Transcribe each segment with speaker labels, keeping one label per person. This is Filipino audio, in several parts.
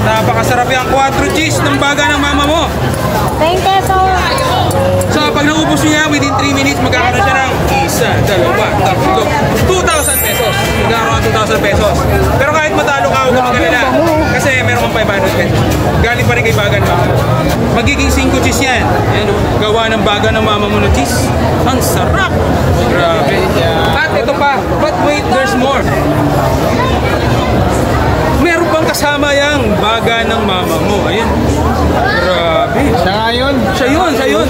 Speaker 1: Napakasarap yung 4 cheese ng baga ng mama mo.
Speaker 2: 20 pesos.
Speaker 1: So pag naubos nyo yan, within 3 minutes, magkakaroon siya ng 1, 2, 3, 2,000 pesos. Magkakaroon ng 2,000 pesos. Pero kahit matalo ka, huwag ka magalala. Kasi meron kang 500 pesos. Galing pa rin kay baga ng mama mo. Magiging 5 cheese yan. Ayan, gawa ng baga ng mama mo ng cheese. Ang sarap! Grabe. At ito pa. But wait, there's more. Meron pang kasama yung baga ng mama mo. Ayan. Grabe.
Speaker 3: Siya nga yun.
Speaker 1: Siya yun, siya yun.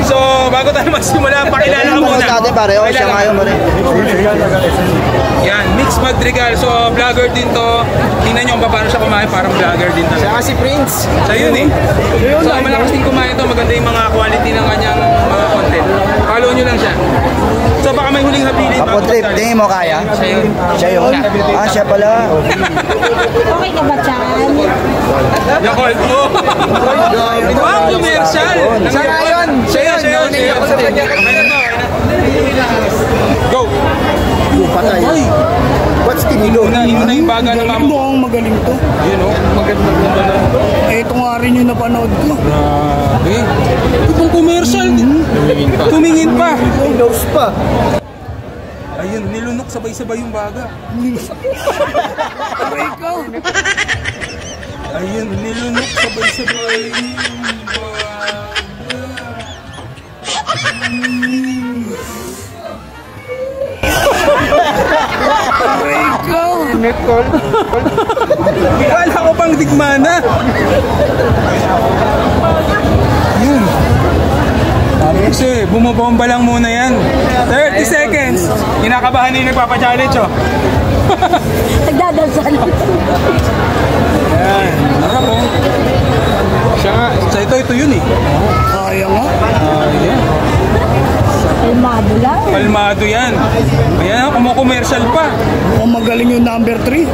Speaker 1: So, bago tayo magsimula, pakilala ka muna.
Speaker 4: Natin pareho, siya nga yun.
Speaker 1: Yan, Mix Madrigal. So, vlogger din to. Tingnan nyo kung paano siya kumain, parang vlogger din talaga.
Speaker 3: Siya nga si Prince.
Speaker 1: Siya yun eh. So, malakas din kumain to. Maganda yung mga quality ng kanyang mga content. Follow nyo lang siya. So, baka may huling habilin.
Speaker 4: Apo trip, tingin mo kaya?
Speaker 1: Siya yun.
Speaker 4: Siya yun? Ah, siya pala.
Speaker 2: Okay ka ba, Chan?
Speaker 1: Yakult mo. Ang commercial.
Speaker 3: Siya nga yun.
Speaker 1: Siya yun. Go.
Speaker 4: Patay.
Speaker 1: Ay.
Speaker 4: What's tinilo?
Speaker 1: Ina yung baga ng mama.
Speaker 5: Mukhang magaling to.
Speaker 1: Yun o. Maganda na.
Speaker 5: Ito nga rin yung napanood ko.
Speaker 1: Grabe. Itong commercial. Tumingin pa.
Speaker 4: Windows pa.
Speaker 1: Ayun, nilunok sabay-sabay yung baga.
Speaker 5: Aray ko.
Speaker 1: Ayun, nilunok sabay-sabay yung
Speaker 5: Aray ko.
Speaker 3: Net call.
Speaker 1: wala ko pang digmana. Yun. Kasi bumabomba lang muna yan. 30 seconds. Kinakabahan na yung nagpapachallenge oh.
Speaker 2: Nagdadasal.
Speaker 1: Ayan. Harap oh.
Speaker 3: Siya nga.
Speaker 1: Sa ito yun eh.
Speaker 5: Kaya nga.
Speaker 1: Ayan.
Speaker 2: Palmado lang.
Speaker 1: Palmado yan. Ayan, kumukomercial pa.
Speaker 5: Mukhang magaling yung number 3.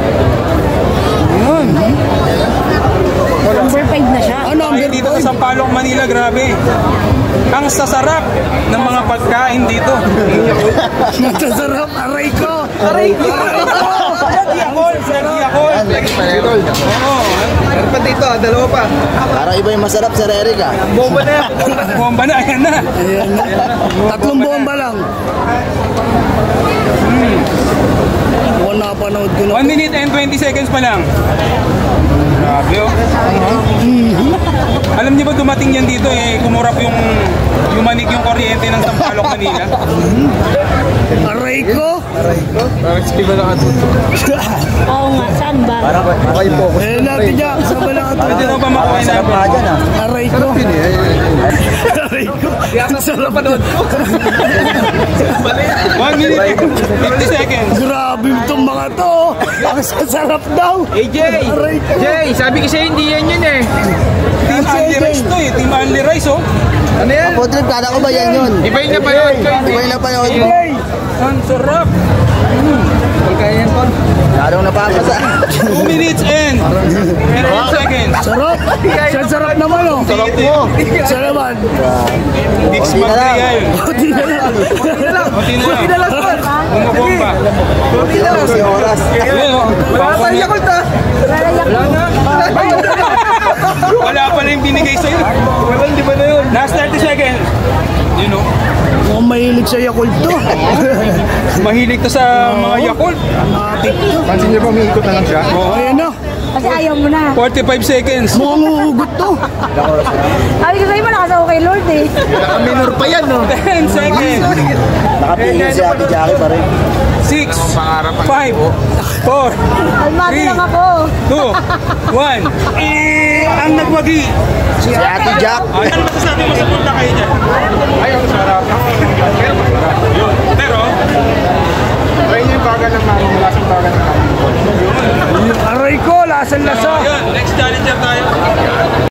Speaker 1: Yun.
Speaker 2: Number 5 na siya.
Speaker 5: Ah, number
Speaker 1: Ay, dito sa Sampaloc, Manila, grabe. Ang sasarap ng mga pagkain dito.
Speaker 5: Masasarap. Aray ko.
Speaker 3: Aray ko.
Speaker 1: Yakol, Yakol. Oo.
Speaker 3: Meron pa dito, dalawa pa.
Speaker 4: Parang iba yung masarap sa Eric ah.
Speaker 3: Bomba na yan.
Speaker 1: Bomba na, ayan na.
Speaker 5: Ayan na. Tatlong bomba lang. Mukhang napanood ko na.
Speaker 1: 1 minute and 20 seconds pa lang. Grabe oh. Alam niyo ba dumating yan dito eh, kumurap yung manig yung kuryente ng Sampaloc, Manila.
Speaker 5: Aray ko.
Speaker 3: Parang si Kiba nakatuto.
Speaker 2: Oo nga, saan ba?
Speaker 4: Parang focus.
Speaker 5: Ayan natin dyan. Saan ba lang
Speaker 1: Pwede na ba makuha na?
Speaker 4: Sarap nga dyan ah.
Speaker 5: Aray ko. Aray ko.
Speaker 3: Ang sarap pa doon.
Speaker 1: 1 minute and 50 seconds.
Speaker 5: Grabe itong mga to. Ang sasarap daw.
Speaker 3: Hey Jay!
Speaker 5: Aray ko.
Speaker 3: Jay, sabi ko sa'yo hindi yan yun eh.
Speaker 1: Team Anli Rice to eh. Team Anli Rice oh.
Speaker 3: Ano yan?
Speaker 4: Apo trip, kala ko ba yan yun?
Speaker 3: Iba yung napanood ko.
Speaker 4: Iba yung napanood mo.
Speaker 1: Ang sarap.
Speaker 3: Pagkaya yan, Paul.
Speaker 4: Larong napapasa.
Speaker 1: 2 minutes and 30 seconds.
Speaker 5: Sarap. Siya sarap naman oh.
Speaker 4: Sarap mo.
Speaker 5: Siya naman.
Speaker 1: Mix
Speaker 4: Konti na lang.
Speaker 1: Madrigal.
Speaker 5: Buti na lang.
Speaker 1: Konti na lang.
Speaker 3: Paul.
Speaker 1: Bumabomba.
Speaker 3: Kunti na lang.
Speaker 4: Kasi oras.
Speaker 1: Ayun oh.
Speaker 3: Wala pa yung Yakult ah. Wala na.
Speaker 1: Wala pala yung binigay sa'yo.
Speaker 3: Wala, di ba na yun?
Speaker 1: Last 30 seconds. You know,
Speaker 5: Mukhang mahilig sa Yakult to.
Speaker 1: mahilig to sa mga Yakult.
Speaker 5: Matik to.
Speaker 3: Pansin niyo ba, umiikot na lang siya?
Speaker 5: Ayan na.
Speaker 2: Kasi ayaw mo na.
Speaker 1: 45 seconds.
Speaker 5: Mukhang uugot to.
Speaker 2: Sabi ko sa'yo, malakas ako kay Lord eh.
Speaker 3: Naka-minor pa yan, no?
Speaker 1: 10 seconds.
Speaker 4: Nakapingin si Ate Jackie pa rin.
Speaker 1: 6, 5, 4, 3,
Speaker 2: Palmado lang ako.
Speaker 1: 2, 1. Ang nagwagi.
Speaker 4: Si Ate Jack.
Speaker 1: Ano masasabi mo sa punta kayo dyan?
Speaker 3: Ayaw, sarap.
Speaker 1: Yun.